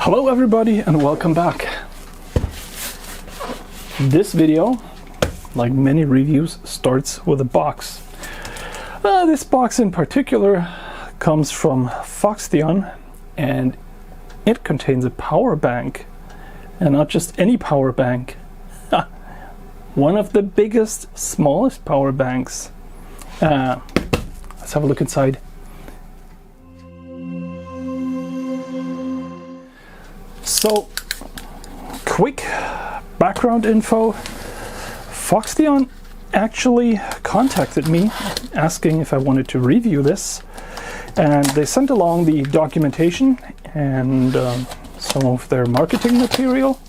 Hello everybody and welcome back. This video, like many reviews, starts with a box. This box in particular comes from Foxtheon and it contains a power bank, and not just any power bank. One of the biggest, smallest power banks. Let's have a look inside. So, quick background info. Foxtheon actually contacted me asking if I wanted to review this, and they sent along the documentation and some of their marketing material,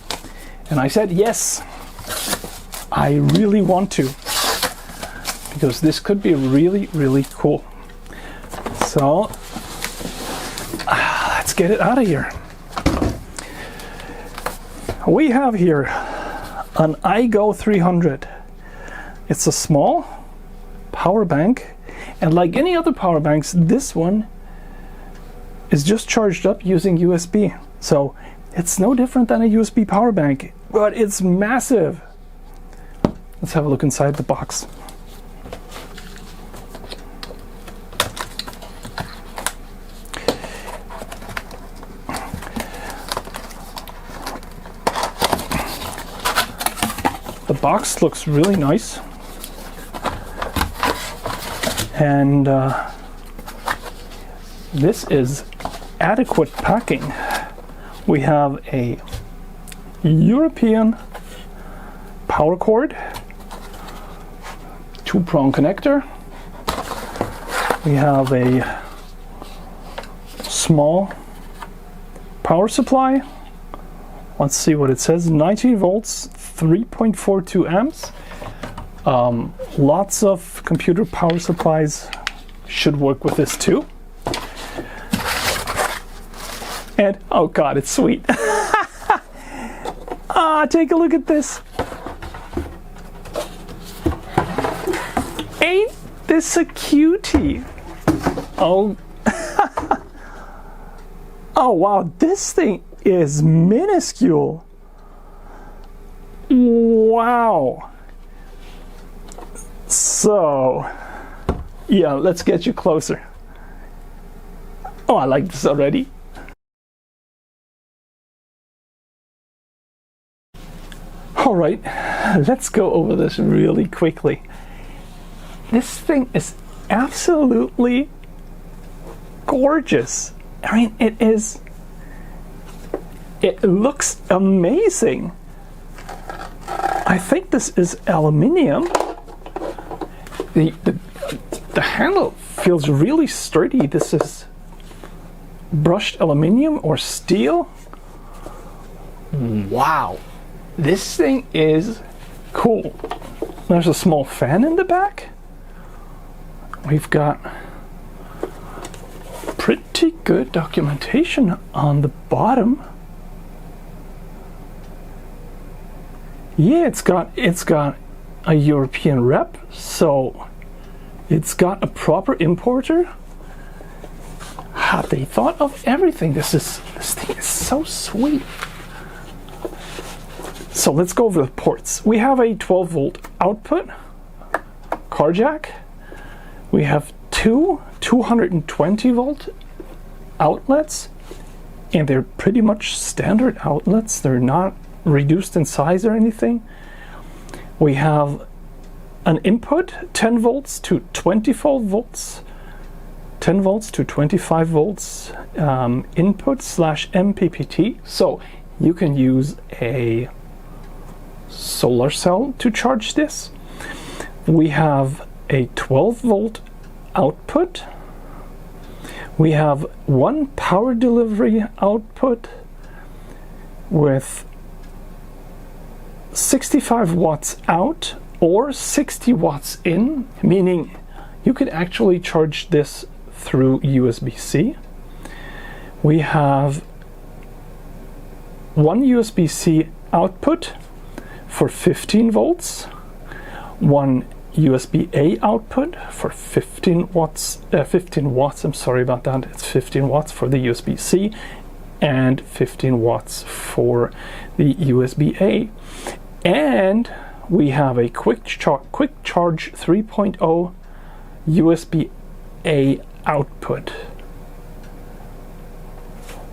and I said yes, I really want to, because this could be really cool. So let's get it out of here. We have here an iGo300. It's a small power bank, and like any other power banks, this one is just charged up using USB. So it's no different than a USB power bank, but it's massive. Let's have a look inside the box. The box looks really nice, and this is adequate packing. We have a European power cord, 2-prong connector. We have a small power supply. Let's see what it says. 19 volts, 3.42 amps. Lots of computer power supplies should work with this too. And oh god, it's sweet. Take a look at this. Ain't this a cutie? Oh. Oh wow, this thing is minuscule. Wow. So, yeah, let's get you closer. Oh, I like this already. All right, let's go over this really quickly. This thing is absolutely gorgeous. I mean, it looks amazing. I think this is aluminium. The handle feels really sturdy. This is brushed aluminium or steel. Wow, this thing is cool. There's a small fan in the back. We've got pretty good documentation on the bottom. Yeah, it's got a European rep, so it's got a proper importer. They thought of everything. This thing is so sweet. So let's go over the ports. We have a 12-volt output, car jack. We have two 220-volt outlets, and they're pretty much standard outlets. They're not reduced in size or anything. We have an input, 10 volts to 24 volts, 10 volts to 25 volts input / MPPT. So you can use a solar cell to charge this. We have a 12-volt output. We have one power delivery output with 65 watts out or 60 watts in, meaning you could actually charge this through USB-C. We have one USB-C output for 15 volts, one USB-A output for 15 watts, I'm sorry about that, it's 15 watts for the USB-C, and 15 watts for the USB-A. And we have a quick charge 3.0 USB-A output.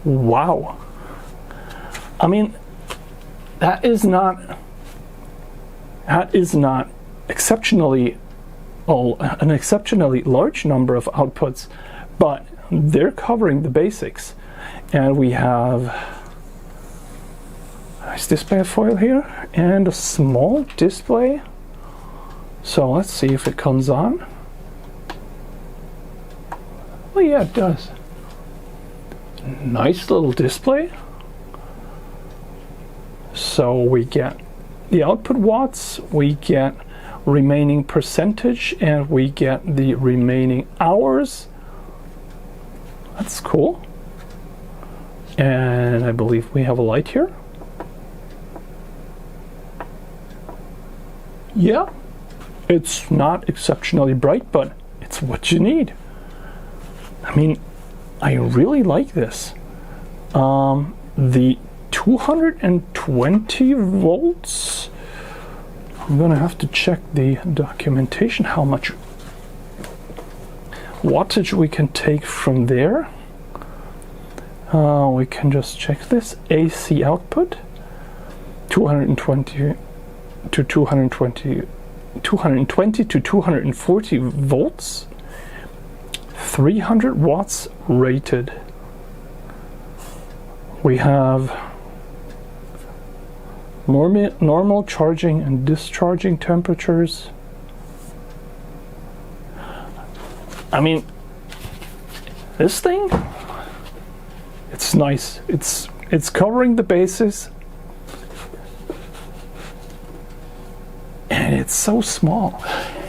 Wow. I mean, that is not exceptionally an exceptionally large number of outputs, but they're covering the basics. And we have a nice display foil here and a small display. So let's see if it comes on. Oh yeah, it does. Nice little display. So we get the output watts, we get remaining percentage, and we get the remaining hours. That's cool. And I believe we have a light here. Yeah, it's not exceptionally bright, but it's what you need. I mean, I really like this. The 220 volts. I'm gonna have to check the documentation how much wattage we can take from there. We can just check this. AC output 220 to 240 volts, 300 watts rated. We have normal charging and discharging temperatures. I mean, this thing, it's nice. It's covering the bases, and it's so small.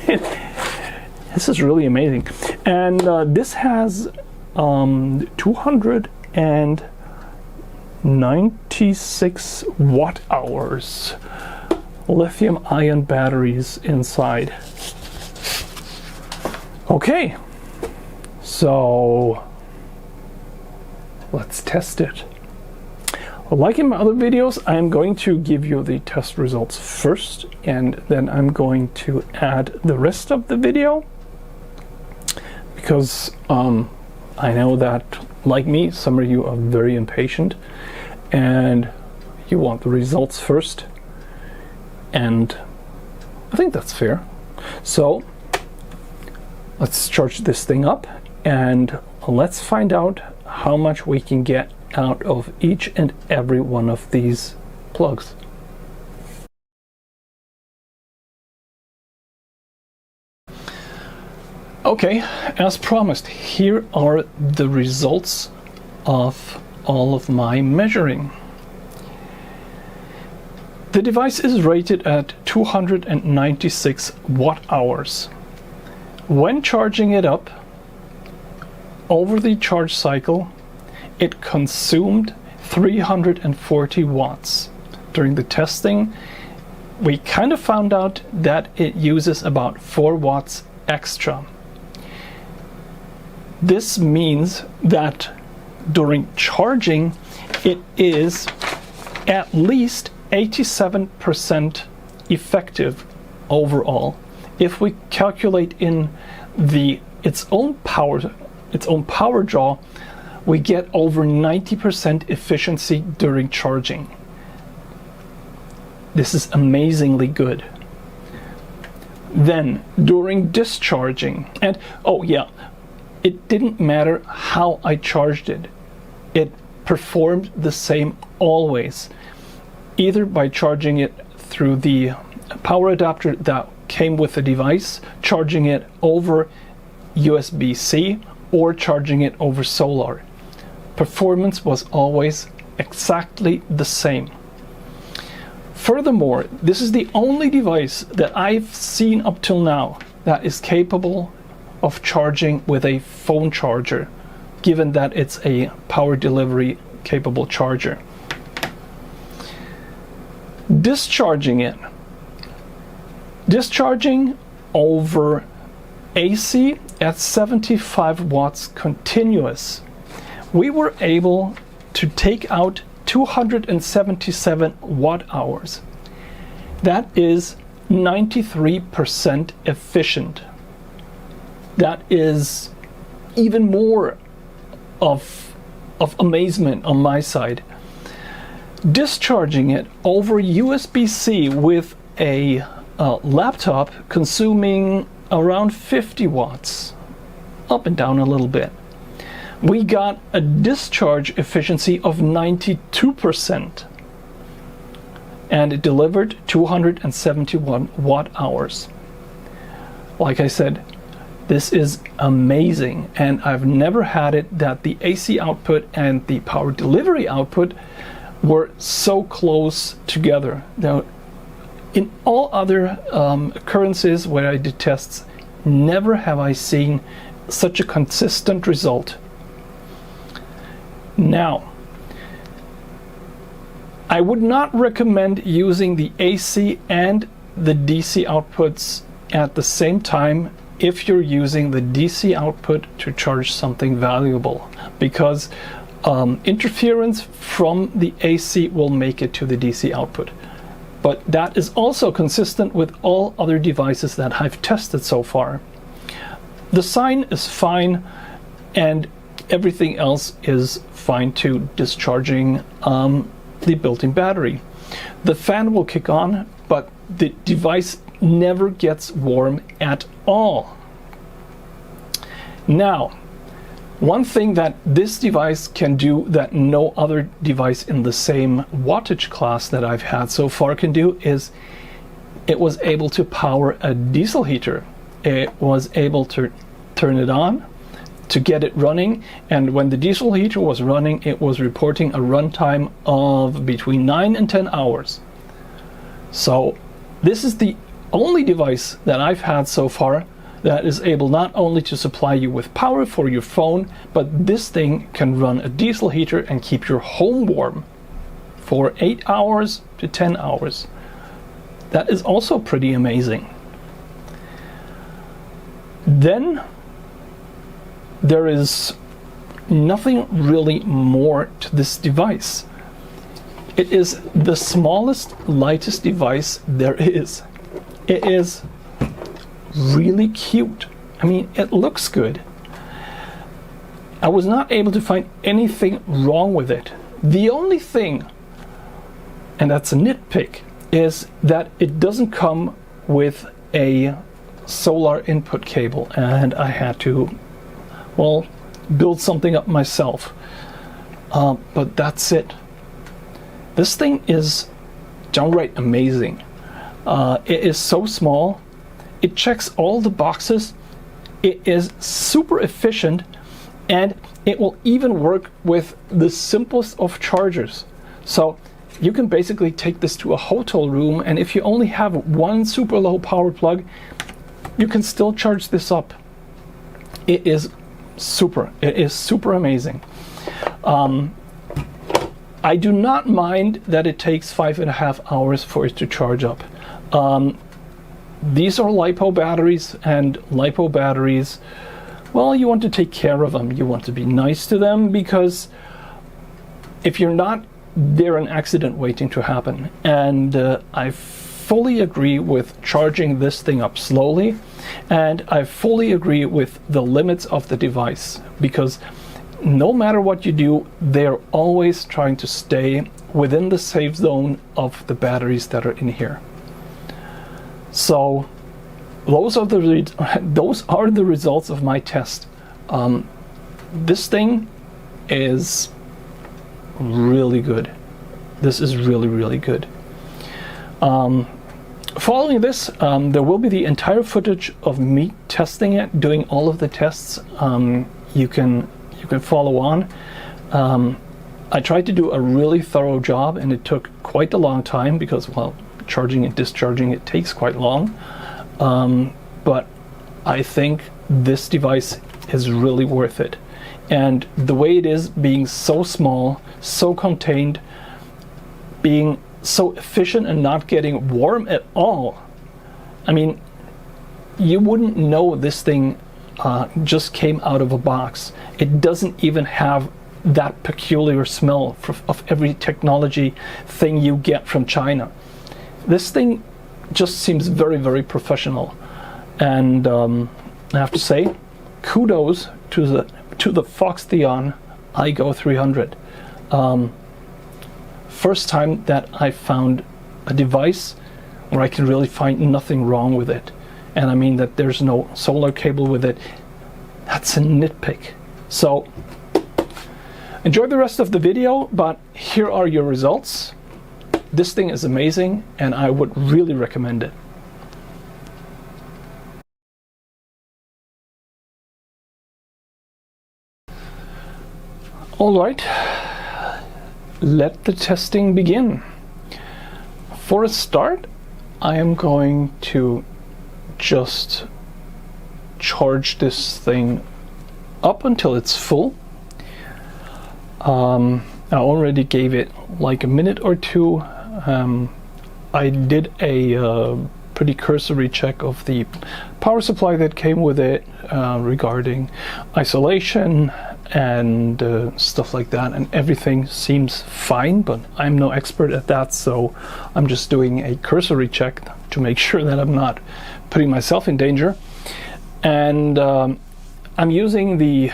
This is really amazing. And this has 296 watt hours lithium ion batteries inside. Okay, so let's test it. Like in my other videos, I'm going to give you the test results first, and then I'm going to add the rest of the video, because I know that, like me, some of you are very impatient and you want the results first, and I think that's fair. So let's charge this thing up and let's find out how much we can get out of each and every one of these plugs. Okay, as promised, here are the results of all of my measuring. The device is rated at 296 watt hours. When charging it up, over the charge cycle, it consumed 340 watts. During the testing, we kind of found out that it uses about 4 watts extra. This means that during charging, it is at least 87% effective overall. If we calculate in its own power draw, we get over 90% efficiency during charging. This is amazingly good. Then during discharging, and oh yeah, it didn't matter how I charged it. It performed the same always, either by charging it through the power adapter that came with the device, charging it over USB-C, or charging it over solar. Performance was always exactly the same. Furthermore, this is the only device that I've seen up till now that is capable of charging with a phone charger, given that it's a power delivery capable charger. Discharging over AC at 75 watts continuous, we were able to take out 277 watt hours. That is 93% efficient. That is even more of amazement on my side. Discharging it over USB-C with a laptop consuming around 50 watts, up and down a little bit, we got a discharge efficiency of 92%, and it delivered 271 watt hours. Like I said, this is amazing, and I've never had it that the AC output and the power delivery output were so close together. Now, in all other occurrences where I did tests, never have I seen such a consistent result. Now, I would not recommend using the AC and the DC outputs at the same time if you're using the DC output to charge something valuable, because interference from the AC will make it to the DC output. But that is also consistent with all other devices that I've tested so far. The sine is fine, and everything else is fine too, discharging the built-in battery. The fan will kick on, but the device never gets warm at all. Now, one thing that this device can do that no other device in the same wattage class that I've had so far can do is it was able to power a diesel heater. It was able to turn it on, to get it running, and when the diesel heater was running, it was reporting a runtime of between 9 and 10 hours. So this is the only device that I've had so far that is able not only to supply you with power for your phone, but this thing can run a diesel heater and keep your home warm for 8 hours to 10 hours. That is also pretty amazing. Then there is nothing really more to this device. It is the smallest, lightest device there is. It is really cute. I mean, it looks good. I was not able to find anything wrong with it. The only thing, and that's a nitpick, is that it doesn't come with a solar input cable, and I had to, well, build something up myself. But that's it. This thing is downright amazing. It is so small. It checks all the boxes. It is super efficient, and it will even work with the simplest of chargers. So you can basically take this to a hotel room, and if you only have one super low power plug, you can still charge this up. It is super. It is super amazing. I do not mind that it takes 5.5 hours for it to charge up. These are LiPo batteries, and LiPo batteries, well, you want to take care of them. You want to be nice to them, because if you're not, they're an accident waiting to happen. And I fully agree with charging this thing up slowly, and I fully agree with the limits of the device, because no matter what you do, they're always trying to stay within the safe zone of the batteries that are in here. So those are the results of my test. This thing is really good. This is really, really good. Following this, there will be the entire footage of me testing it, doing all of the tests. You can follow on. I tried to do a really thorough job, and it took quite a long time because, well, charging and discharging it takes quite long. But I think this device is really worth it. And the way it is, being so small, so contained, being so efficient and not getting warm at all. I mean, you wouldn't know this thing just came out of a box. It doesn't even have that peculiar smell of every technology thing you get from China. This thing just seems very, very professional, and I have to say, kudos to the Foxtheon iGo300. First time that I found a device where I can really find nothing wrong with it, and I mean that there's no solar cable with it. That's a nitpick. So enjoy the rest of the video, but here are your results. This thing is amazing, and I would really recommend it. All right, let the testing begin. For a start, I am going to just charge this thing up until it's full. I already gave it like a minute or two. I did a pretty cursory check of the power supply that came with it regarding isolation and stuff like that, and everything seems fine, but I'm no expert at that, so I'm just doing a cursory check to make sure that I'm not putting myself in danger. And I'm using the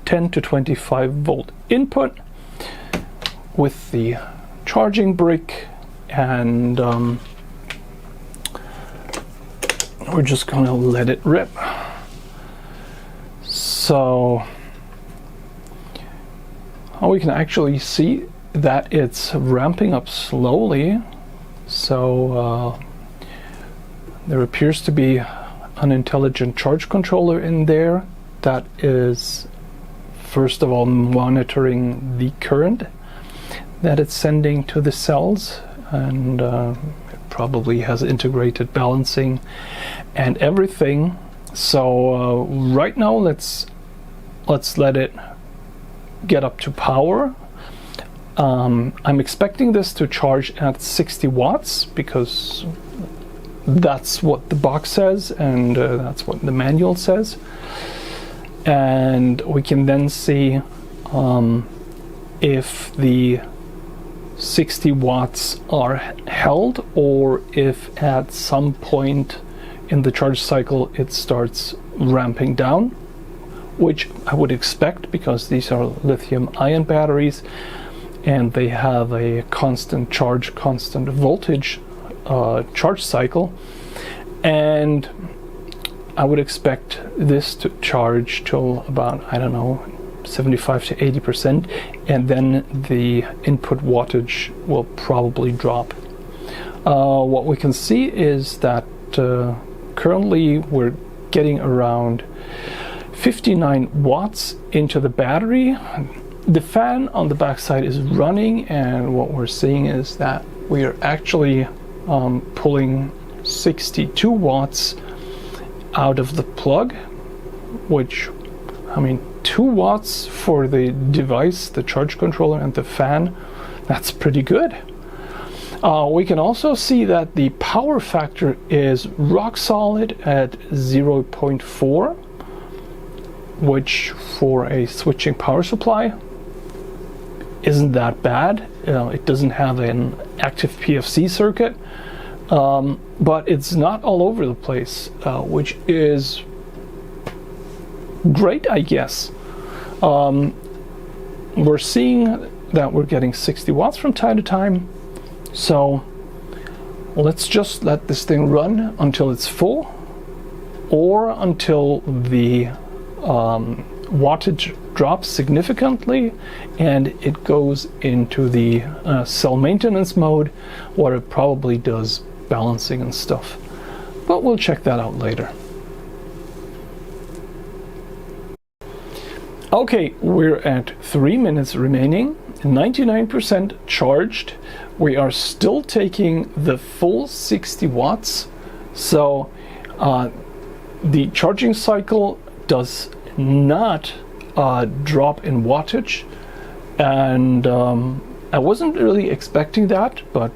10 to 25 volt input with the charging brick, and we're just gonna let it rip. So we can actually see that it's ramping up slowly. So there appears to be an intelligent charge controller in there that is first of all monitoring the current that it's sending to the cells, and it probably has integrated balancing and everything. So right now let's let it get up to power. I'm expecting this to charge at 60 watts because that's what the box says, and that's what the manual says. And we can then see if the 60 watts are held, or if at some point in the charge cycle it starts ramping down, which I would expect because these are lithium-ion batteries and they have a constant charge, constant voltage charge cycle, and I would expect this to charge till about, I don't know, 75 to 80%, and then the input wattage will probably drop. What we can see is that currently we're getting around 59 watts into the battery. The fan on the backside is running, and what we're seeing is that we are actually pulling 62 watts out of the plug, which, I mean, 2 watts for the device, the charge controller and the fan, that's pretty good. We can also see that the power factor is rock solid at 0.4, which for a switching power supply isn't that bad. It doesn't have an active PFC circuit, but it's not all over the place, which is great, I guess. We're seeing that we're getting 60 watts from time to time, so let's just let this thing run until it's full, or until the wattage drops significantly and it goes into the cell maintenance mode, where it probably does balancing and stuff, but we'll check that out later. Okay, we're at 3 minutes remaining, 99% charged. We are still taking the full 60 watts, so the charging cycle does not drop in wattage, and I wasn't really expecting that, but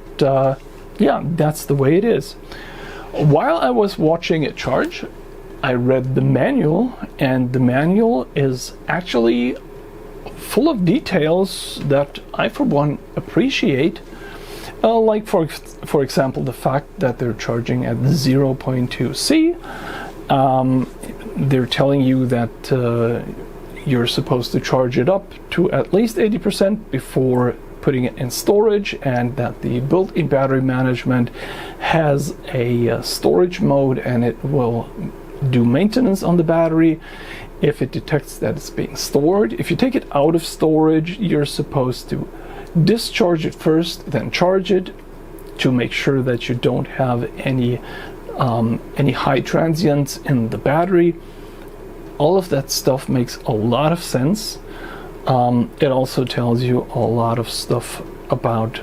yeah, that's the way it is. While I was watching it charge, I read the manual, and the manual is actually full of details that I, for one, appreciate. Like for example, the fact that they're charging at 0.2 C. They're telling you that you're supposed to charge it up to at least 80% before putting it in storage, and that the built-in battery management has a storage mode, and it will do maintenance on the battery if it detects that it's being stored. If you take it out of storage, you're supposed to discharge it first, then charge it to make sure that you don't have any high transients in the battery. All of that stuff makes a lot of sense. It also tells you a lot of stuff about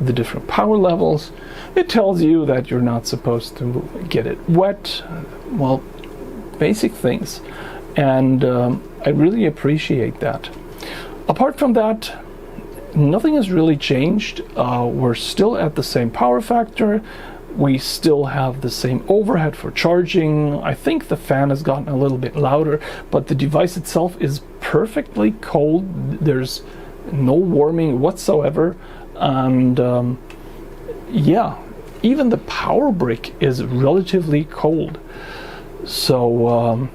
the different power levels. It tells you that you're not supposed to get it wet. Well, basic things. And I really appreciate that. Apart from that, nothing has really changed. We're still at the same power factor. We still have the same overhead for charging. I think the fan has gotten a little bit louder, but the device itself is perfectly cold. There's no warming whatsoever. And yeah, even the power brick is relatively cold. So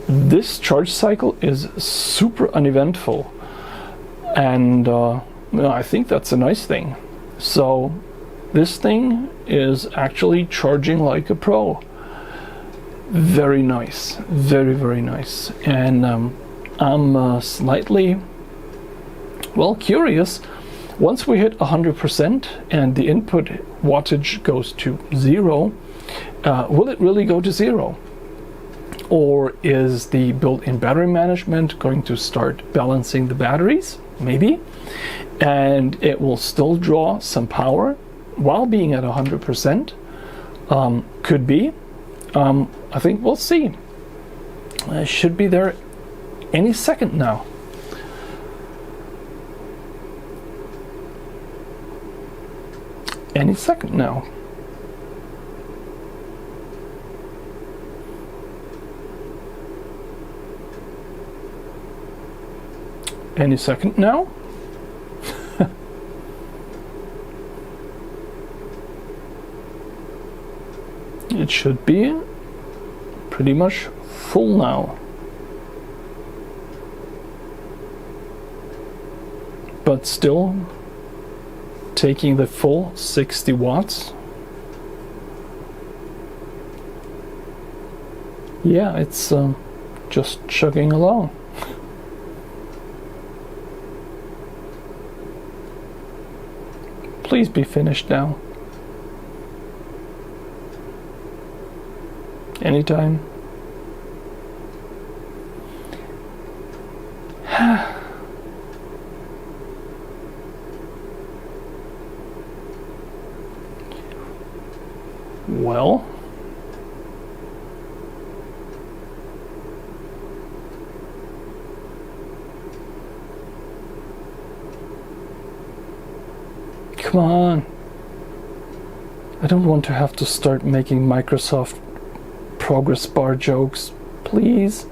this charge cycle is super uneventful. And I think that's a nice thing. So this thing is actually charging like a pro. Very nice, very, very nice. And I'm slightly, well, curious. Once we hit 100% and the input wattage goes to 0, will it really go to 0? Or is the built-in battery management going to start balancing the batteries? Maybe. And it will still draw some power while being at 100%. Could be. I think we'll see. It should be there any second now. Any second now. Any second now. It should be pretty much full now. But still taking the full 60 watts. Yeah, it's just chugging along. Please be finished now. Anytime. Well, come on. I don't want to have to start making Microsoft progress bar jokes, please.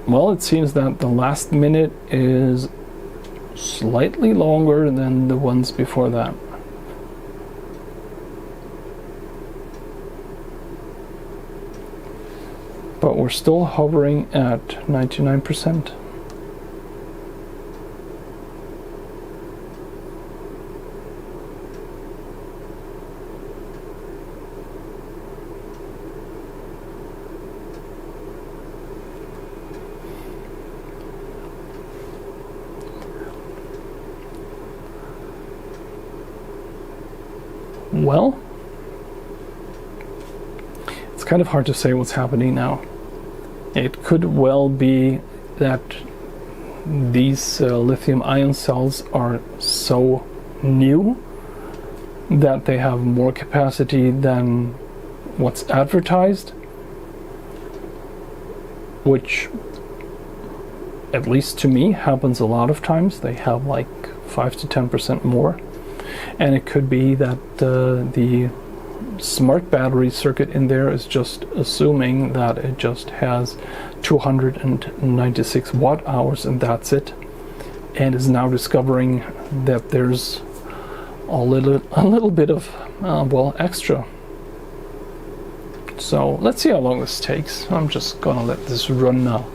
Well, it seems that the last minute is slightly longer than the ones before that. But we're still hovering at 99%. Well, it's kind of hard to say what's happening now. It could well be that these lithium-ion cells are so new that they have more capacity than what's advertised, which at least to me, happens a lot of times. They have like 5 to 10% more. And it could be that the smart battery circuit in there is just assuming that it just has 296 watt hours and that's it, and is now discovering that there's a little bit of well, extra. So let's see how long this takes. I'm just gonna let this run now.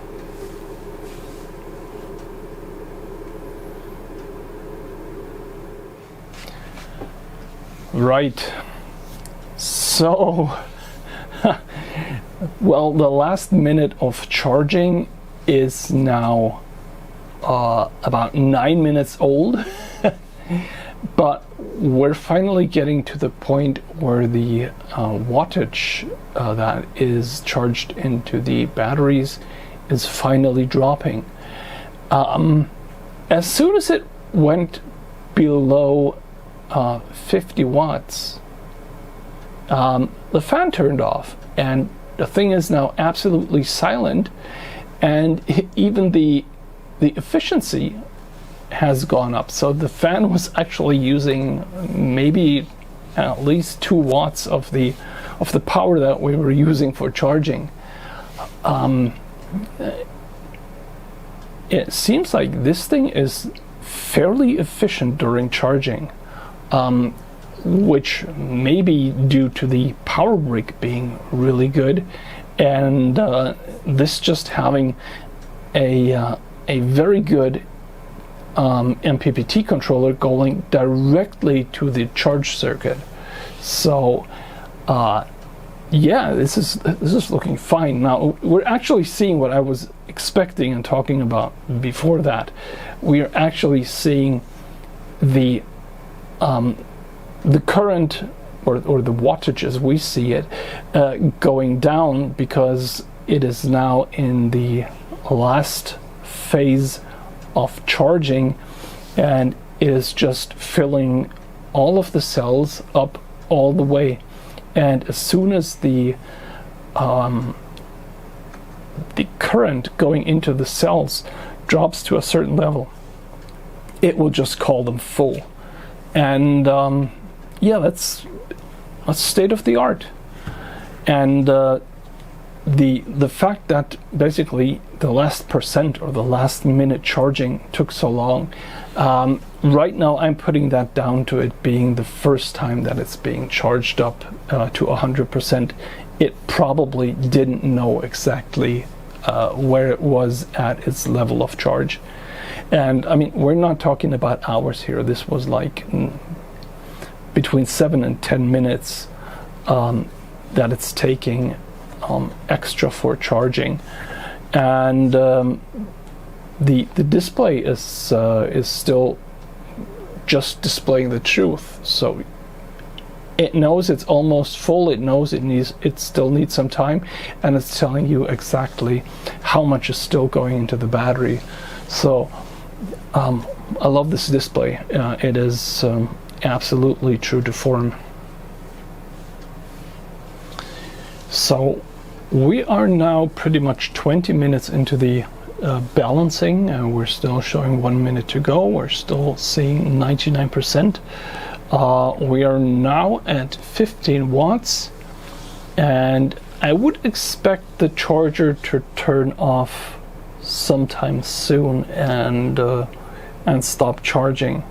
Right. So, well, the last minute of charging is now about 9 minutes old, but we're finally getting to the point where the wattage that is charged into the batteries is finally dropping. As soon as it went below 50 watts, the fan turned off and the thing is now absolutely silent, and even the efficiency has gone up. So the fan was actually using maybe at least 2 watts of the power that we were using for charging. It seems like this thing is fairly efficient during charging, which may be due to the power brick being really good, and this just having a very good MPPT controller going directly to the charge circuit. So yeah, this is looking fine. Now we're actually seeing what I was expecting and talking about before that. We are actually seeing the current or the wattage as we see it going down, because it is now in the last phase of charging, and it is just filling all of the cells up all the way. And as soon as the current going into the cells drops to a certain level, it will just call them full. And yeah, that's state of the art. And the fact that basically the last percent or the last minute charging took so long, right now I'm putting that down to it being the first time that it's being charged up to 100%. It probably didn't know exactly where it was at its level of charge. And I mean, we're not talking about hours here. This was like between 7 and 10 minutes that it's taking extra for charging. And the display is still just displaying the truth. So it knows it's almost full. It knows it still needs some time, and it's telling you exactly how much is still going into the battery. So I love this display. It is absolutely true to form. So we are now pretty much 20 minutes into the balancing, and we're still showing 1 minute to go. We're still seeing 99%. We are now at 15 watts, and I would expect the charger to turn off sometime soon and stop charging,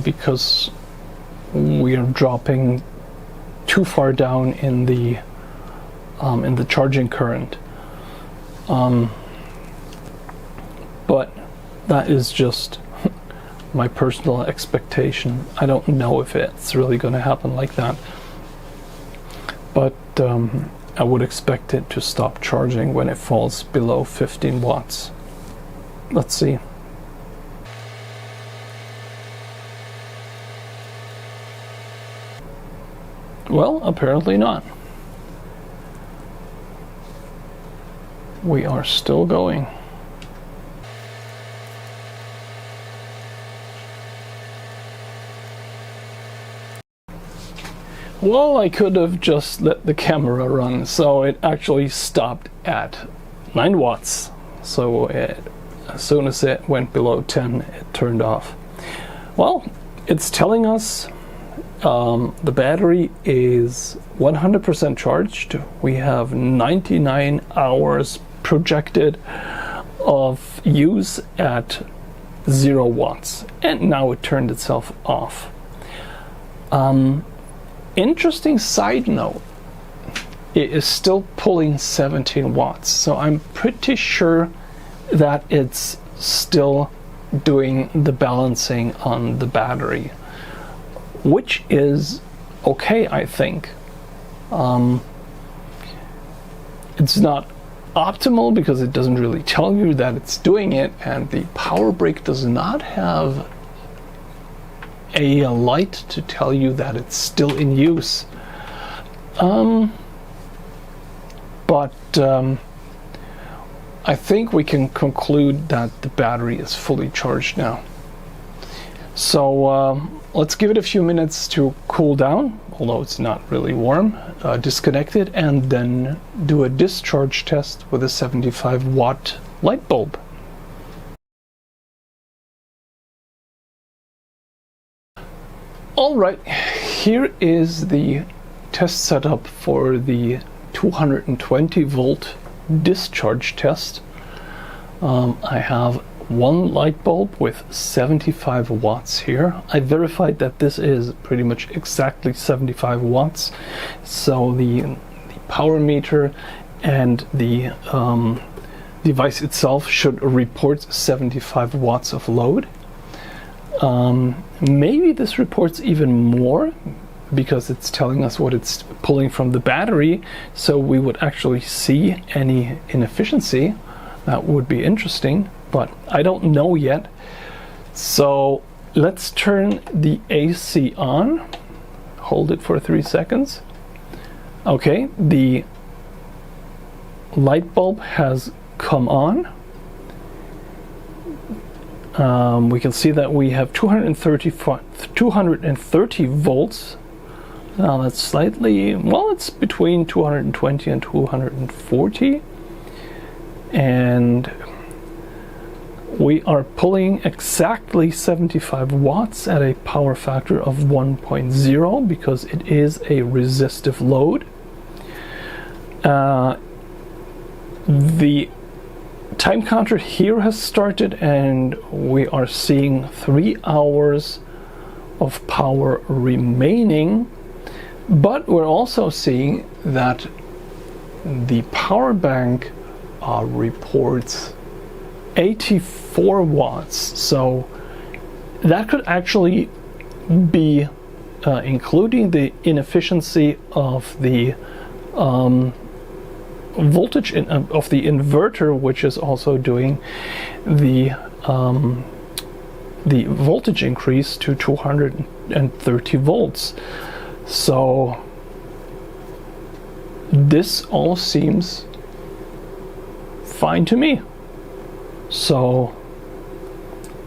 because we are dropping too far down in the charging current. But that is just my personal expectation. I don't know if it's really going to happen like that, but I would expect it to stop charging when it falls below 15 watts. Let's see. Well, apparently not. We are still going. Well, I could have just let the camera run, so it actually stopped at 9 watts. So as soon as it went below 10, it turned off. Well, it's telling us the battery is 100% charged. We have 99 hours projected of use at 0 watts, and now it turned itself off. Interesting side note, it is still pulling 17 watts, so I'm pretty sure that it's still doing the balancing on the battery, which is okay, I think. It's not optimal because it doesn't really tell you that it's doing it, and the power brick does not have a light to tell you that it's still in use. But I think we can conclude that the battery is fully charged now. So let's give it a few minutes to cool down, although it's not really warm, disconnect it, and then do a discharge test with a 75 watt light bulb. All right, here is the test setup for the 220 volt discharge test. I have one light bulb with 75 watts here. I verified that this is pretty much exactly 75 watts. So the power meter and the device itself should report 75 watts of load. Maybe this reports even more because it's telling us what it's pulling from the battery, so we would actually see any inefficiency. That would be interesting, but I don't know yet. So let's turn the AC on. Hold it for 3 seconds. Okay, the light bulb has come on. We can see that we have 230 volts. Now that's slightly, well, it's between 220 and 240. And we are pulling exactly 75 watts at a power factor of 1.0 because it is a resistive load. The time counter here has started, and we are seeing 3 hours of power remaining, but we're also seeing that the power bank reports 84 watts, so that could actually be including the inefficiency of the voltage of the inverter, which is also doing the voltage increase to 230 volts. So this all seems fine to me. So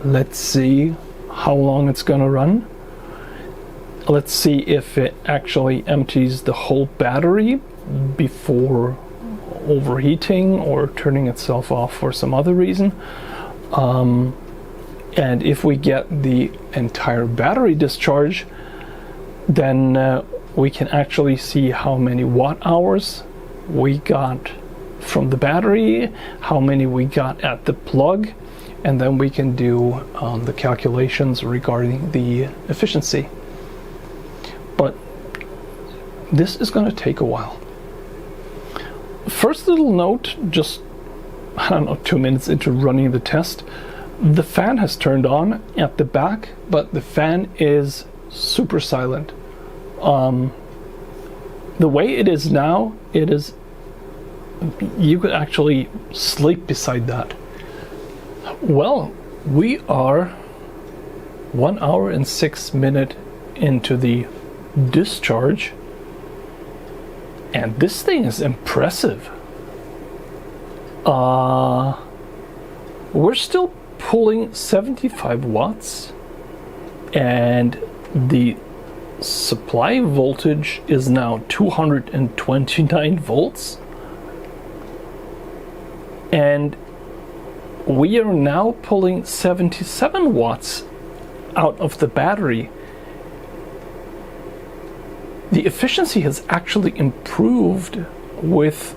let's see how long it's gonna run. Let's see if it actually empties the whole battery before overheating or turning itself off for some other reason. And if we get the entire battery discharge, then we can actually see how many watt hours we got from the battery, how many we got at the plug, and then we can do the calculations regarding the efficiency. But this is going to take a while. First little note, just, I don't know, 2 minutes into running the test, the fan has turned on at the back, but the fan is super silent. The way it is now, it is, you could actually sleep beside that. Well, we are 1 hour and 6 minutes into the discharge, and this thing is impressive. We're still pulling 75 watts, and the supply voltage is now 229 volts, and we are now pulling 77 watts out of the battery. The efficiency has actually improved with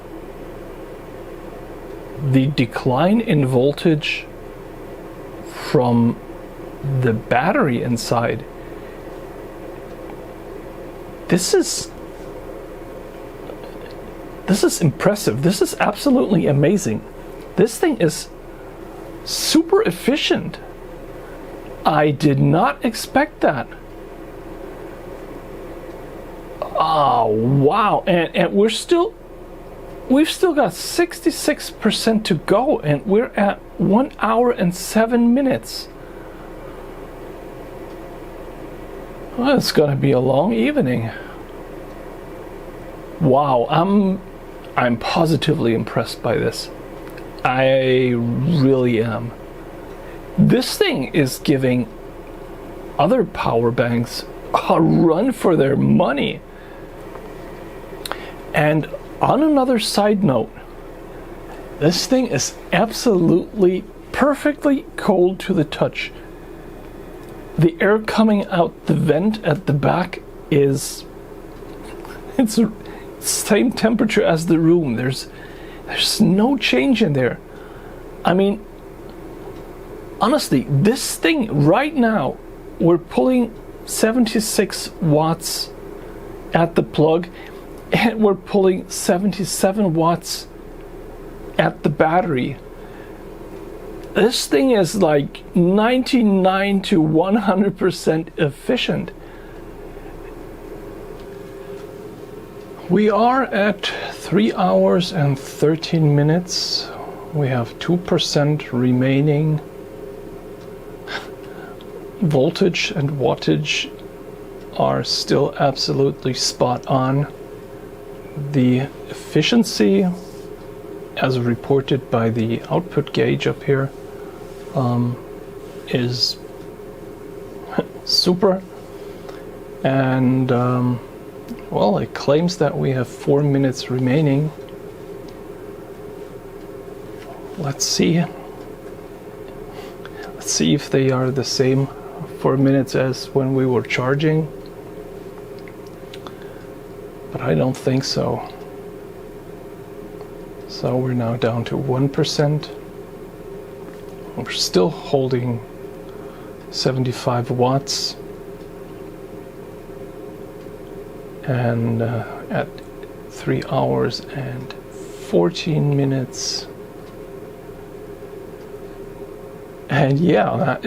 the decline in voltage from the battery inside. This is impressive. This is absolutely amazing. This thing is super efficient. I did not expect that. Oh wow, and we've still got 66% to go, and we're at 1 hour and 7 minutes. Well, it's gonna be a long evening. Wow, I'm positively impressed by this. I really am. This thing is giving other power banks a run for their money. And on another side note, this thing is absolutely perfectly cold to the touch. The air coming out the vent at the back it's the same temperature as the room. There's no change in there. I mean, honestly, this thing right now, we're pulling 76 watts at the plug, and we're pulling 77 watts at the battery. This thing is like 99 to 100% efficient. We are at 3 hours and 13 minutes. We have 2% remaining. Voltage and wattage are still absolutely spot on. The efficiency, as reported by the output gauge up here, is super. And well, it claims that we have 4 minutes remaining. Let's see if they are the same 4 minutes as when we were charging, but I don't think so. So we're now down to 1%. We're still holding 75 watts. And at 3 hours and 14 minutes. And yeah,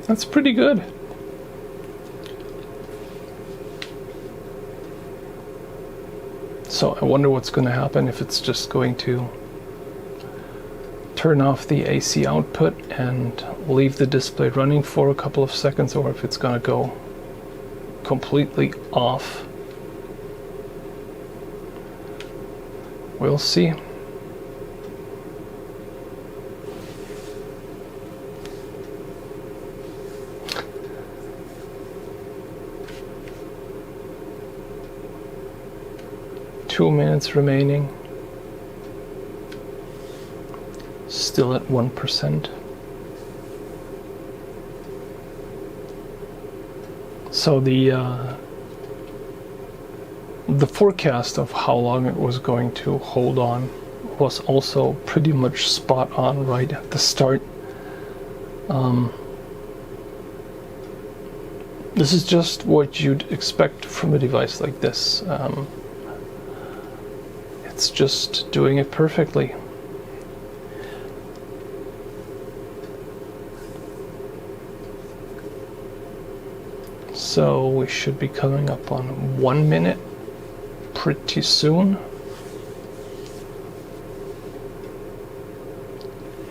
that's pretty good. So I wonder what's going to happen, if it's just going to turn off the AC output and leave the display running for a couple of seconds, or if it's going to go completely off. We'll see. Two minutes remaining. Still at 1%. So the forecast of how long it was going to hold on was also pretty much spot on right at the start. This is just what you'd expect from a device like this. It's just doing it perfectly. So we should be coming up on 1 minute pretty soon.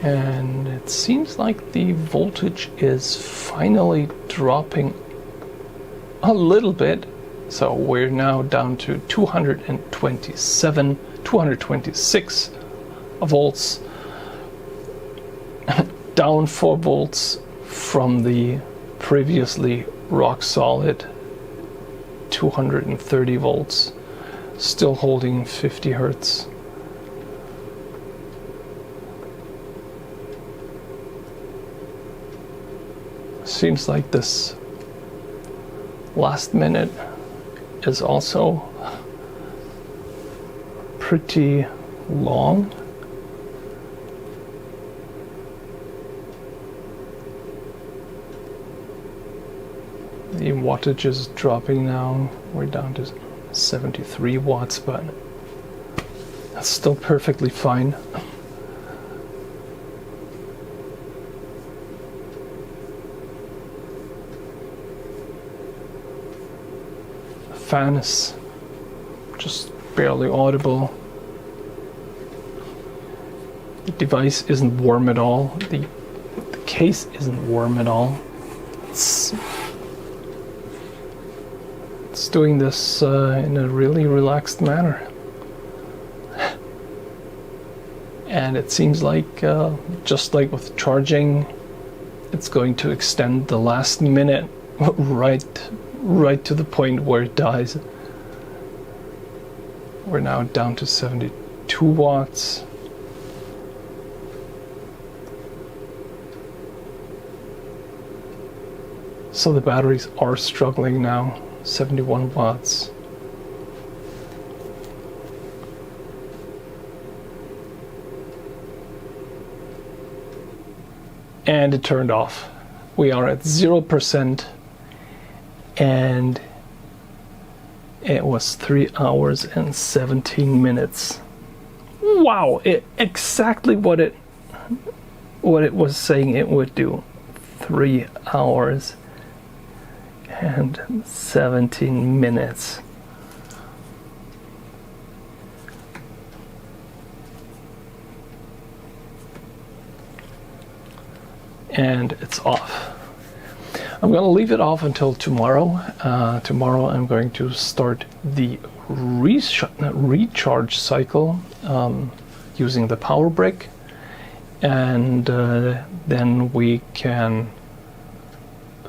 And it seems like the voltage is finally dropping a little bit. So we're now down to 226 volts, down 4 volts from the previously rock solid 230 volts, still holding 50 hertz. Seems like this last minute is also pretty long. The wattage is dropping now. We're down to 73 watts, but that's still perfectly fine. The fan is just barely audible. The device isn't warm at all. The case isn't warm at all. It's doing this in a really relaxed manner. And it seems like, just like with charging, it's going to extend the last minute right to the point where it dies. We're now down to 72 watts. So the batteries are struggling now. 71 watts. And it turned off. We are at 0% and it was 3 hours and 17 minutes. Wow, exactly what it was saying it would do. 3 hours and 17 minutes. And it's off. I'm going to leave it off until tomorrow. Tomorrow I'm going to start the recharge cycle using the power brick, and then we can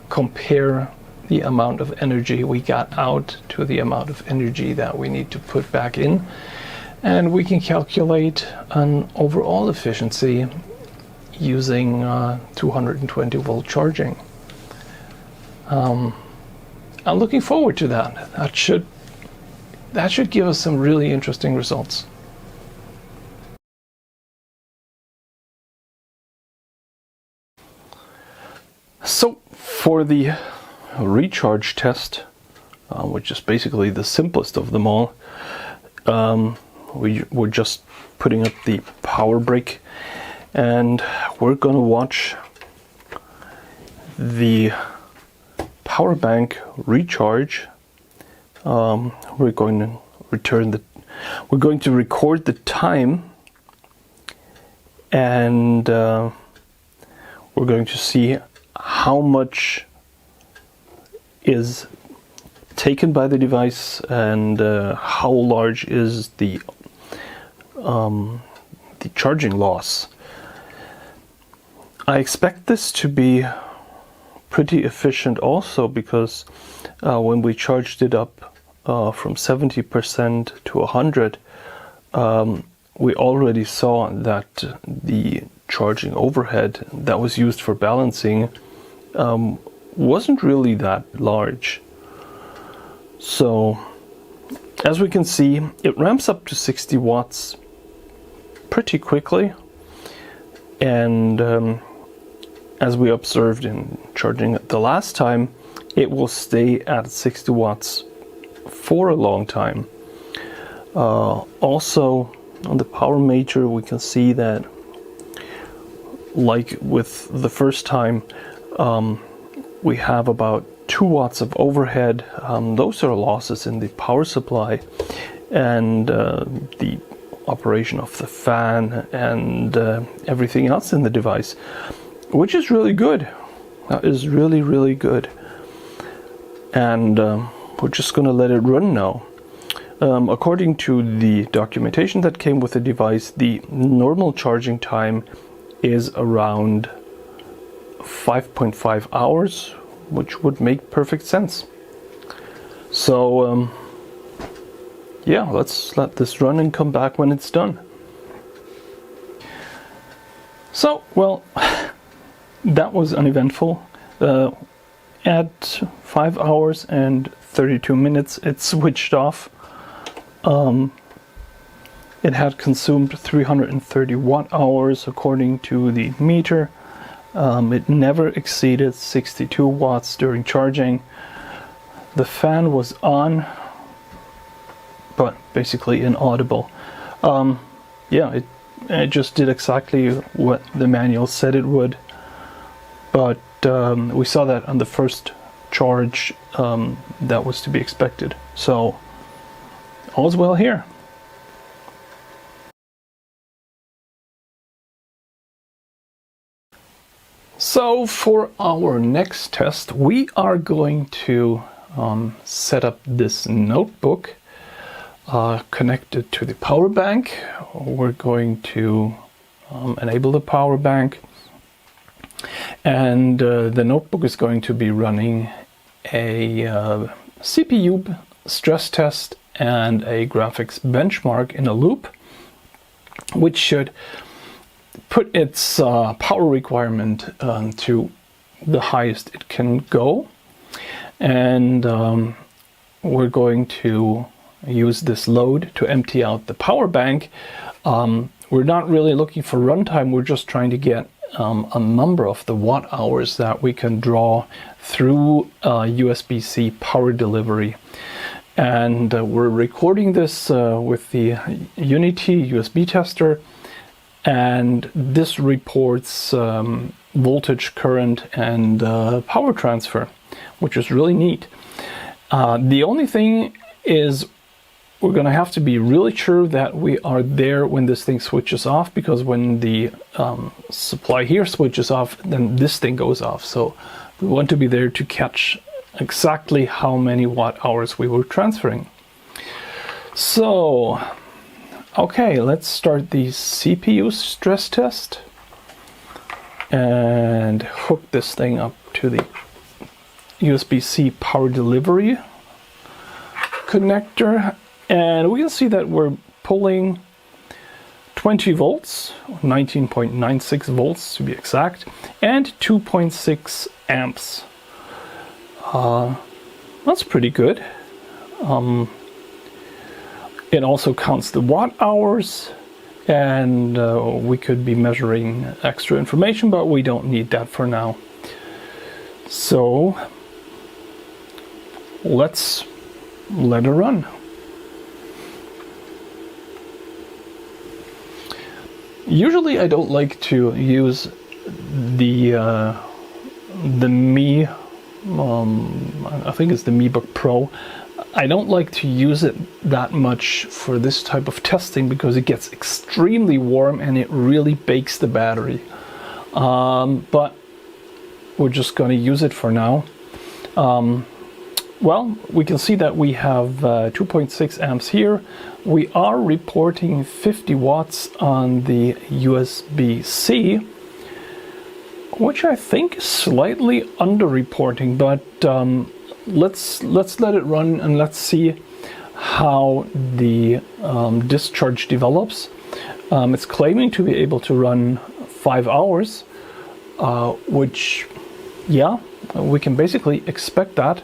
compare the amount of energy we got out to the amount of energy that we need to put back in, and we can calculate an overall efficiency using 220 volt charging. I'm looking forward to that. That should give us some really interesting results. So for the recharge test, which is basically the simplest of them all, we're just putting up the power brick, and we're going to watch the power bank recharge. We're going to record the time, and we're going to see how much is taken by the device and how large is the charging loss. I expect this to be pretty efficient also, because when we charged it up from 70% to 100, we already saw that the charging overhead that was used for balancing wasn't really that large. So as we can see, it ramps up to 60 watts pretty quickly, and as we observed in charging it the last time, it will stay at 60 watts for a long time. Also on the power meter we can see that, like with the first time, we have about 2 watts of overhead. Those are losses in the power supply and the operation of the fan and everything else in the device, which is really good. That is really, really good. And we're just going to let it run now. According to the documentation that came with the device, the normal charging time is around 5.5 hours, which would make perfect sense. So yeah, let's let this run and come back when it's done. So, well, that was uneventful. At 5 hours and 32 minutes, it switched off. It had consumed 330 watt-hours according to the meter. It never exceeded 62 watts during charging. The fan was on, but basically inaudible. Yeah, it just did exactly what the manual said it would. But we saw that on the first charge that was to be expected. So all's well here. So for our next test, we are going to set up this notebook connected to the power bank. We're going to enable the power bank, and the notebook is going to be running a CPU stress test and a graphics benchmark in a loop, which should put its power requirement to the highest it can go. And we're going to use this load to empty out the power bank. We're not really looking for runtime, we're just trying to get a number of the watt hours that we can draw through USB-C power delivery. And we're recording this with the Unity USB tester, and this reports voltage, current, and power transfer, which is really neat. The only thing is we're going to have to be really sure that we are there when this thing switches off, because when the supply here switches off, then this thing goes off. So we want to be there to catch exactly how many watt hours we were transferring. So, okay, let's start the CPU stress test and hook this thing up to the USB-C power delivery connector. And we can see that we're pulling 20 volts, 19.96 volts to be exact, and 2.6 amps. That's pretty good. It also counts the watt hours, and we could be measuring extra information, but we don't need that for now. So let's let it run. Usually I don't like to use the Mi, I think it's the MiBook Pro. I don't like to use it that much for this type of testing because it gets extremely warm and it really bakes the battery. But we're just going to use it for now. Well, we can see that we have 2.6 amps here. We are reporting 50 watts on the USB-C, which I think is slightly under-reporting, but let's let it run and let's see how the discharge develops. It's claiming to be able to run 5 hours, which, yeah, we can basically expect that.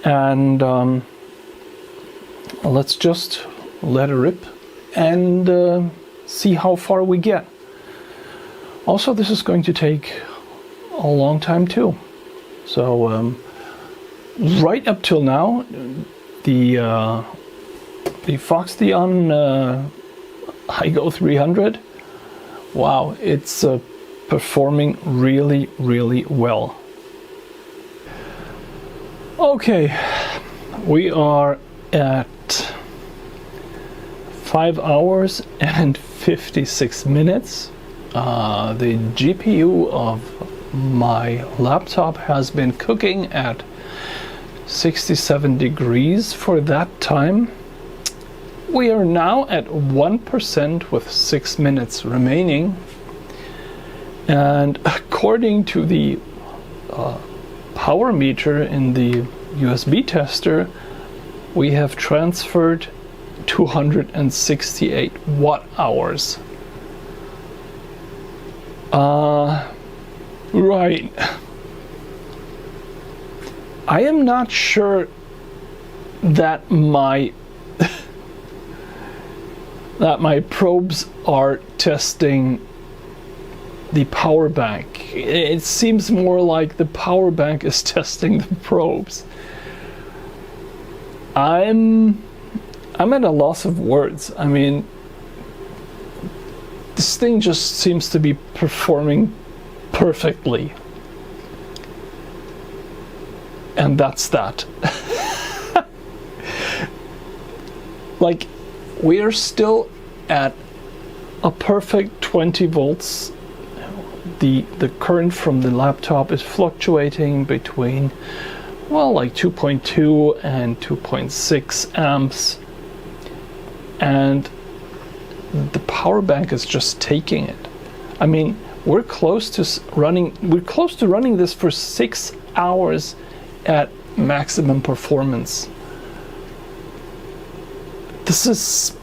And let's just let it rip and see how far we get. Also, this is going to take a long time too. So right up till now, the Foxtheon iGo300, wow, it's performing really, really well. Okay, we are at 5 hours and 56 minutes. The GPU of my laptop has been cooking at 67 degrees for that time. We are now at 1% with 6 minutes remaining. And according to the power meter in the USB tester, we have transferred 268 watt hours. Right. I am not sure that my that my probes are testing the power bank. It seems more like the power bank is testing the probes. I'm at a loss of words. I mean, this thing just seems to be performing perfectly. And that's that. Like, we are still at a perfect 20 volts. The current from the laptop is fluctuating between, well, like 2.2 and 2.6 amps. And the power bank is just taking it. I mean, we're close to running this for 6 hours at maximum performance. This is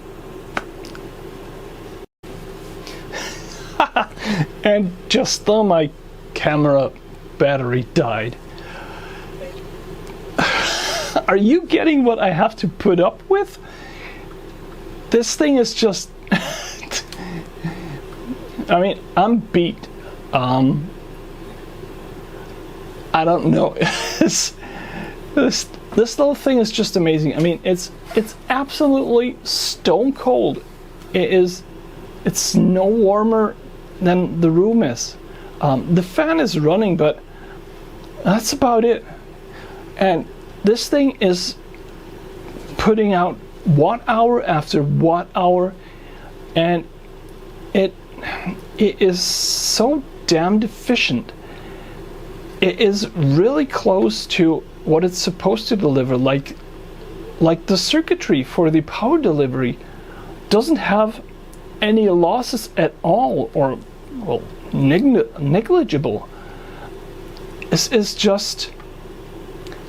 and just though my camera battery died. Are you getting what I have to put up with? This thing is just I mean, I'm beat. I don't know. This little thing is just amazing. I mean, it's absolutely stone cold. It's no warmer than the room is. The fan is running, but that's about it. And this thing is putting out watt hour after watt hour, and it is so damned efficient. It is really close to what it's supposed to deliver. Like the circuitry for the power delivery doesn't have any losses at all, or well, negligible. This is just,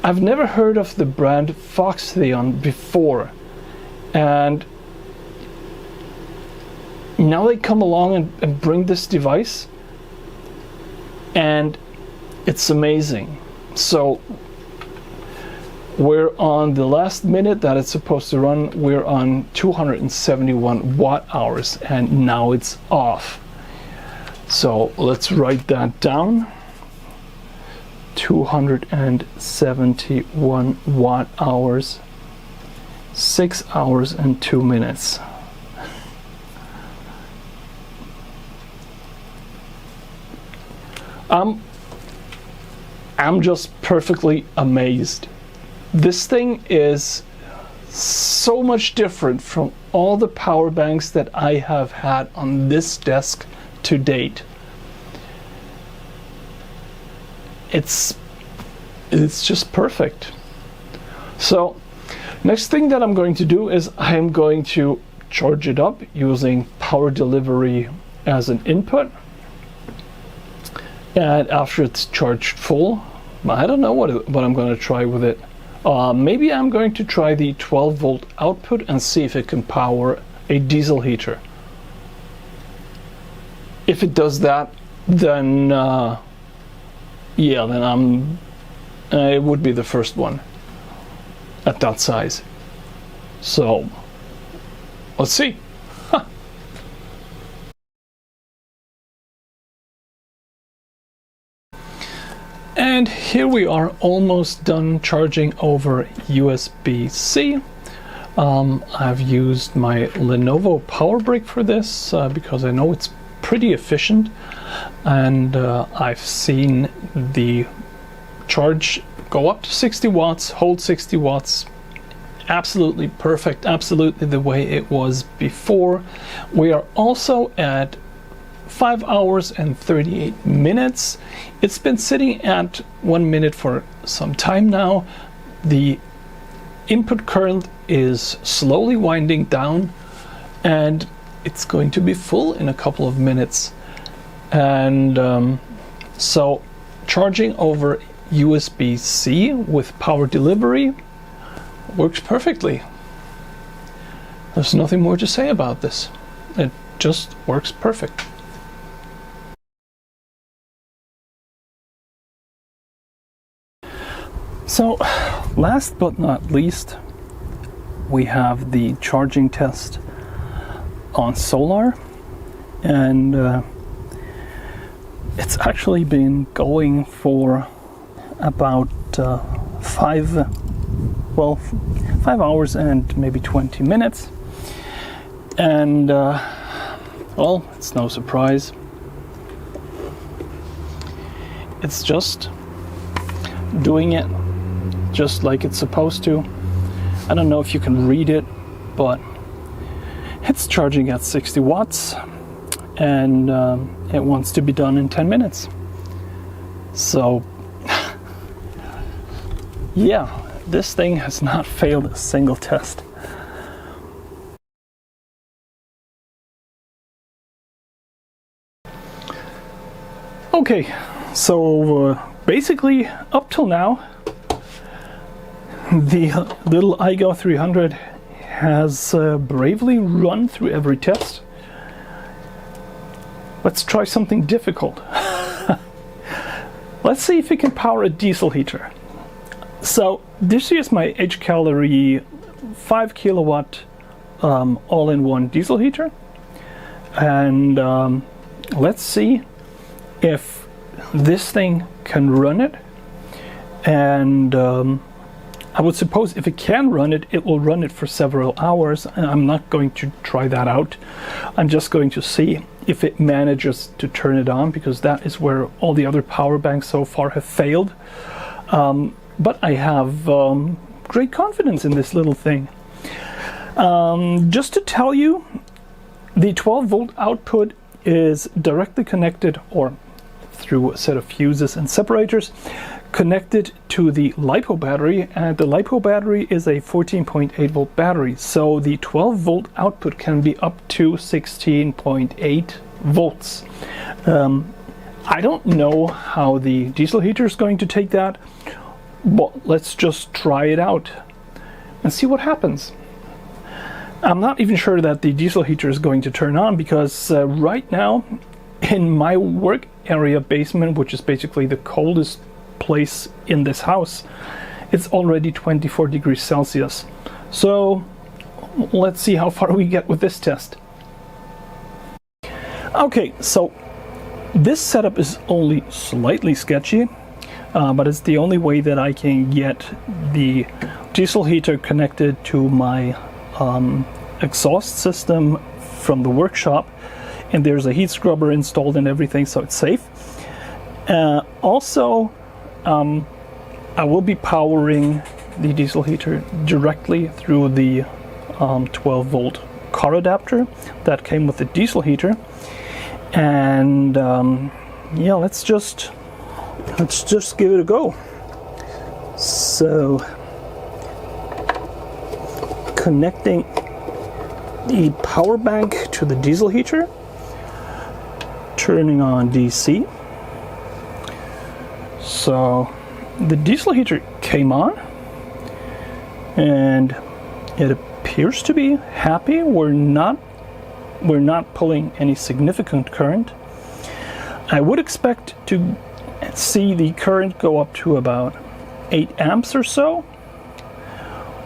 I've never heard of the brand Foxtheon before, and now they come along and bring this device, and it's amazing. So we're on the last minute that it's supposed to run. We're on 271 watt hours, and now it's off. So let's write that down. 271 watt hours, 6 hours and 2 minutes. I'm just perfectly amazed. This thing is so much different from all the power banks that I have had on this desk to date. It's just perfect. So next thing that I'm going to do is I'm going to charge it up using power delivery as an input. And after it's charged full, I don't know what I'm going to try with it. Maybe I'm going to try the 12 volt output and see if it can power a diesel heater. If it does that, then yeah, then it would be the first one at that size. So let's see. And here we are, almost done charging over USB-C. I've used my Lenovo power brick for this because I know it's pretty efficient, and I've seen the charge go up to 60 watts, hold 60 watts, absolutely perfect, absolutely the way it was before. We are also at 5 hours and 38 minutes. It's been sitting at 1 minute for some time now. The input current is slowly winding down, and it's going to be full in a couple of minutes. And so charging over USB-C with power delivery works perfectly. There's nothing more to say about this. It just works perfect. So, last but not least, we have the charging test on solar, and it's actually been going for about 5 hours and maybe 20 minutes. And well, it's no surprise. It's just doing it just like it's supposed to. I don't know if you can read it, but it's charging at 60 watts, and it wants to be done in 10 minutes. So yeah, this thing has not failed a single test. Okay, so basically up till now, the little iGo300 has bravely run through every test. Let's try something difficult. Let's see if it can power a diesel heater. So this is my H-calorie 5 kilowatt all-in-one diesel heater, and let's see if this thing can run it. And I would suppose if it can run it, it will run it for several hours, and I'm not going to try that out. I'm just going to see if it manages to turn it on, because that is where all the other power banks so far have failed. But I have great confidence in this little thing. Just to tell you, the 12 volt output is directly connected, or through a set of fuses and separators, connected to the LiPo battery, and the LiPo battery is a 14.8 volt battery, so the 12 volt output can be up to 16.8 volts. I don't know how the diesel heater is going to take that, but let's just try it out and see what happens. I'm not even sure that the diesel heater is going to turn on, because right now in my work area basement, which is basically the coldest place in this house, it's already 24 degrees Celsius. So let's see how far we get with this test. Okay, so this setup is only slightly sketchy, but it's the only way that I can get the diesel heater connected to my exhaust system from the workshop, and there's a heat scrubber installed and everything, so it's safe. Also, I will be powering the diesel heater directly through the 12 volt car adapter that came with the diesel heater, and yeah, let's just give it a go. So, connecting the power bank to the diesel heater, turning on DC. So the diesel heater came on, and it appears to be happy. We're not pulling any significant current. I would expect to see the current go up to about 8 amps or so,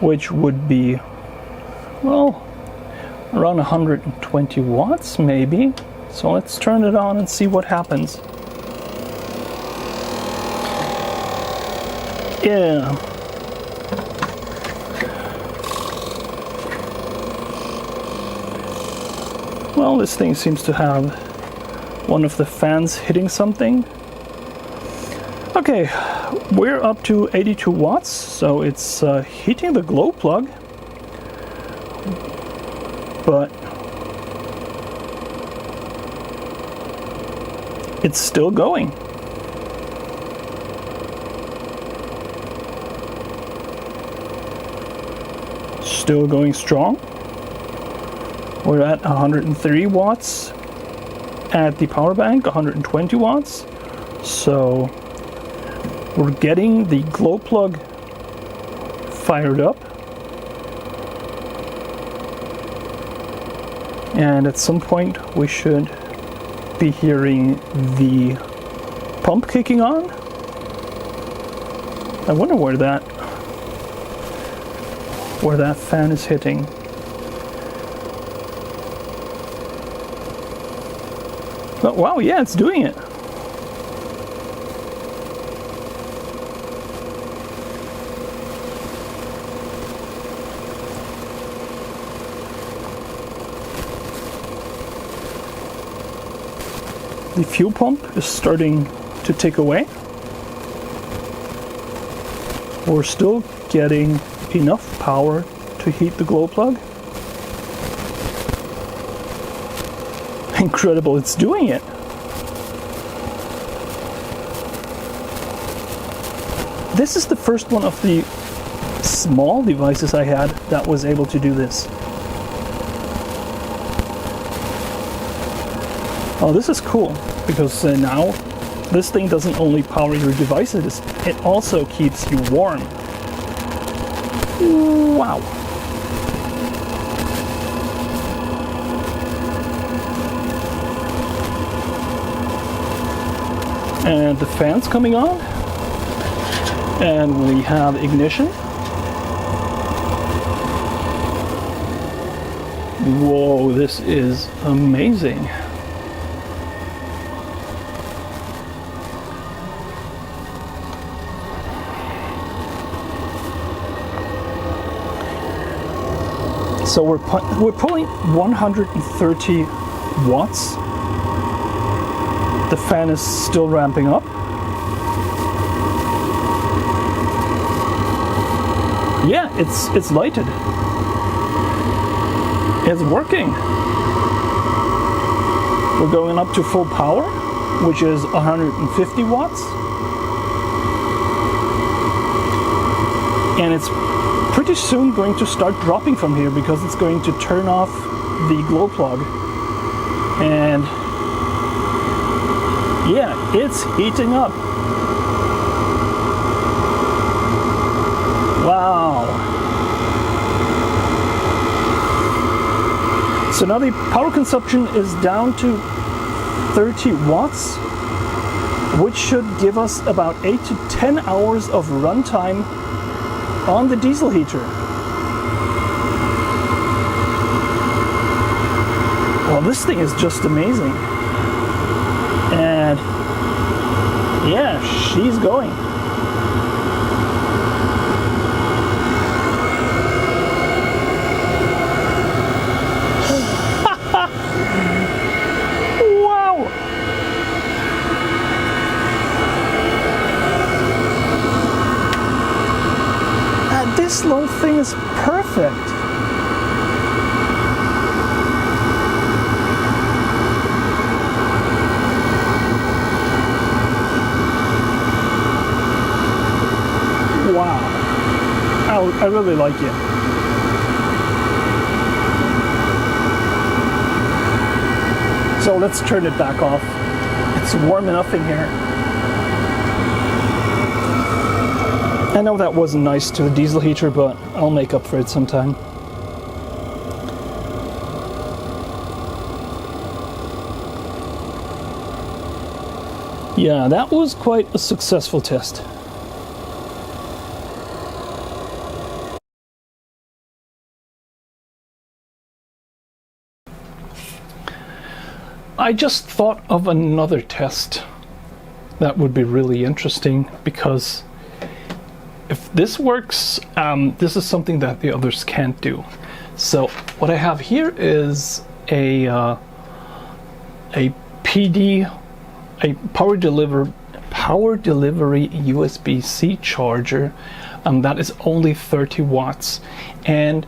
which would be, well, around 120 watts maybe. So let's turn it on and see what happens. Yeah. Well, this thing seems to have one of the fans hitting something. Okay, we're up to 82 watts, so it's heating the glow plug, but it's still going. Still going strong. We're at 103 watts at the power bank, 120 watts. So we're getting the glow plug fired up. And at some point we should be hearing the pump kicking on. I wonder where that fan is hitting. But wow, yeah, it's doing it. The fuel pump is starting to tick away. We're still getting enough power to heat the glow plug. Incredible, it's doing it. This is the first one of the small devices I had that was able to do this. Oh, this is cool, because now this thing doesn't only power your devices, it also keeps you warm. Wow. And the fan's coming on, and we have ignition. Whoa, this is amazing. So we're pulling 130 watts. The fan is still ramping up. Yeah, it's lighted. It's working. We're going up to full power, which is 150 watts. And it's pretty soon going to start dropping from here because it's going to turn off the glow plug. And yeah, it's heating up. Wow. So now the power consumption is down to 30 watts, which should give us about 8 to 10 hours of runtime on the diesel heater. Well, this thing is just amazing. And yeah, she's going. Wow. This little thing is perfect. Wow. I really like it. So let's turn it back off. It's warm enough in here. I know that wasn't nice to the diesel heater, but I'll make up for it sometime. Yeah, that was quite a successful test. I just thought of another test that would be really interesting, because if this works, this is something that the others can't do. So what I have here is a PD, a power delivery USB-C charger, that is only 30 watts, and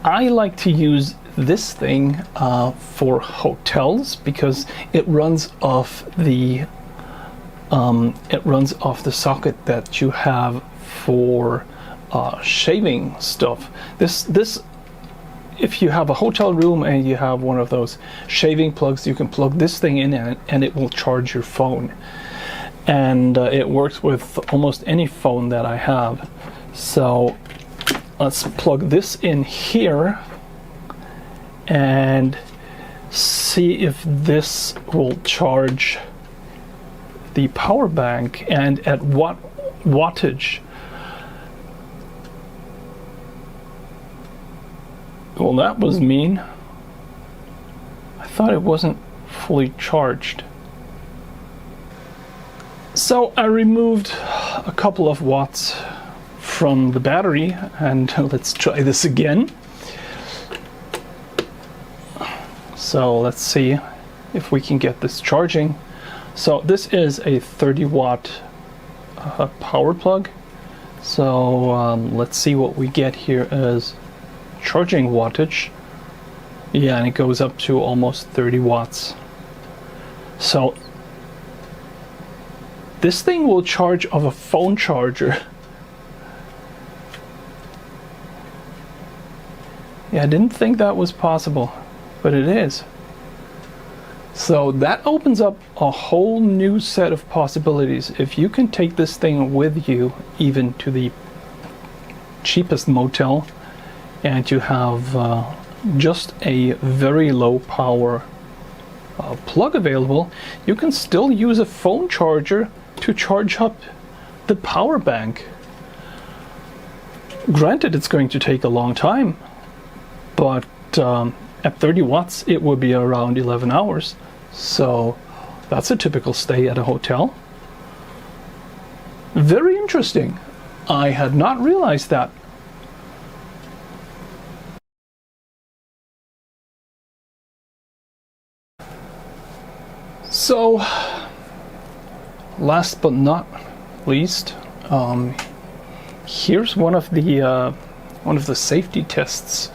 I like to use this thing for hotels because it runs off the socket that you have for shaving stuff. This if you have a hotel room and you have one of those shaving plugs, you can plug this thing in and it will charge your phone. And it works with almost any phone that I have. So let's plug this in here and see if this will charge the power bank, and at what wattage. Well, that was mean. I thought it wasn't fully charged. So I removed a couple of watts from the battery, and let's try this again. So let's see if we can get this charging. So this is a 30 watt power plug. So let's see what we get here as charging wattage. Yeah, and it goes up to almost 30 watts. So this thing will charge off a phone charger. Yeah, I didn't think that was possible, but it is. So that opens up a whole new set of possibilities. If you can take this thing with you even to the cheapest motel, and you have just a very low power plug available, you can still use a phone charger to charge up the power bank. Granted, it's going to take a long time, but at 30 watts it would be around 11 hours. So that's a typical stay at a hotel. Very interesting. I had not realized that. So, last but not least, here's one of the safety tests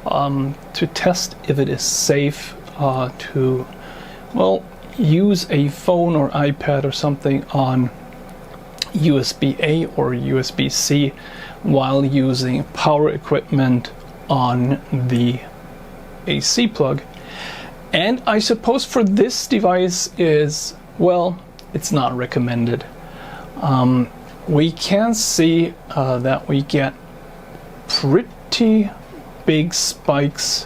to test if it is safe to, well, use a phone or iPad or something on USB-A or USB-C while using power equipment on the AC plug. And I suppose for this device is, well, it's not recommended. We can see that we get pretty big spikes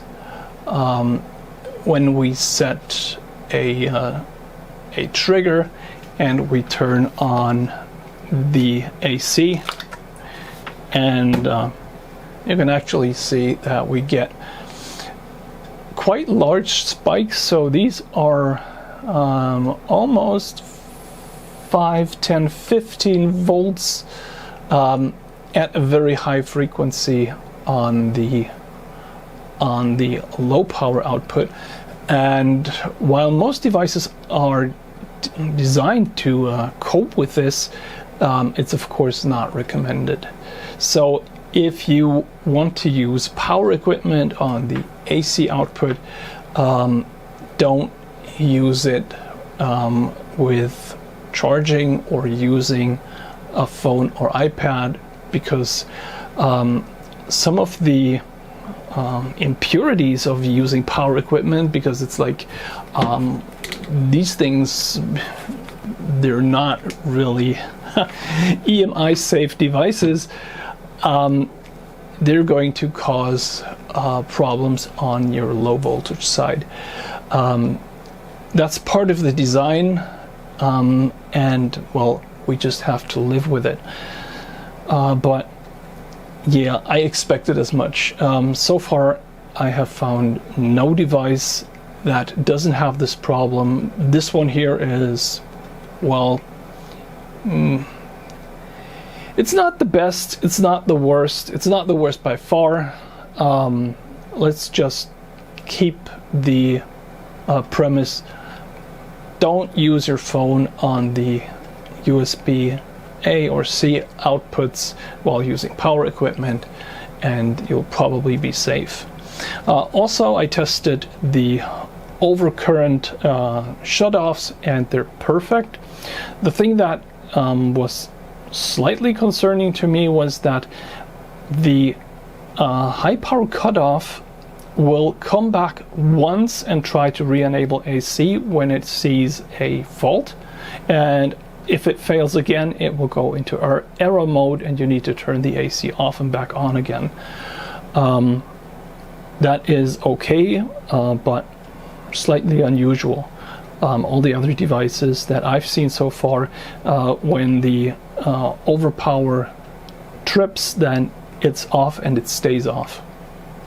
when we set a trigger and we turn on the AC, and you can actually see that we get quite large spikes. So these are almost 5, 10, 15 volts at a very high frequency on the low power output. And while most devices are designed to cope with this, it's of course not recommended. So if you want to use power equipment on the AC output, don't use it with charging or using a phone or iPad, because some of the impurities of using power equipment, because it's like these things, they're not really EMI safe devices. They're going to cause problems on your low voltage side. That's part of the design, and well, we just have to live with it. But yeah, I expected as much. So far I have found no device that doesn't have this problem. This one here is, well, it's not the best, it's not the worst, it's not the worst by far. Let's just keep the premise: don't use your phone on the USB A or C outputs while using power equipment, and you'll probably be safe. Also, I tested the overcurrent shutoffs, and they're perfect. The thing that was slightly concerning to me was that the high power cutoff will come back once and try to re-enable AC when it sees a fault, and if it fails again, it will go into error mode and you need to turn the AC off and back on again. That is okay, but slightly unusual. All the other devices that I've seen so far, when the overpower trips, then it's off and it stays off.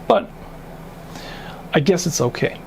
But I guess it's okay.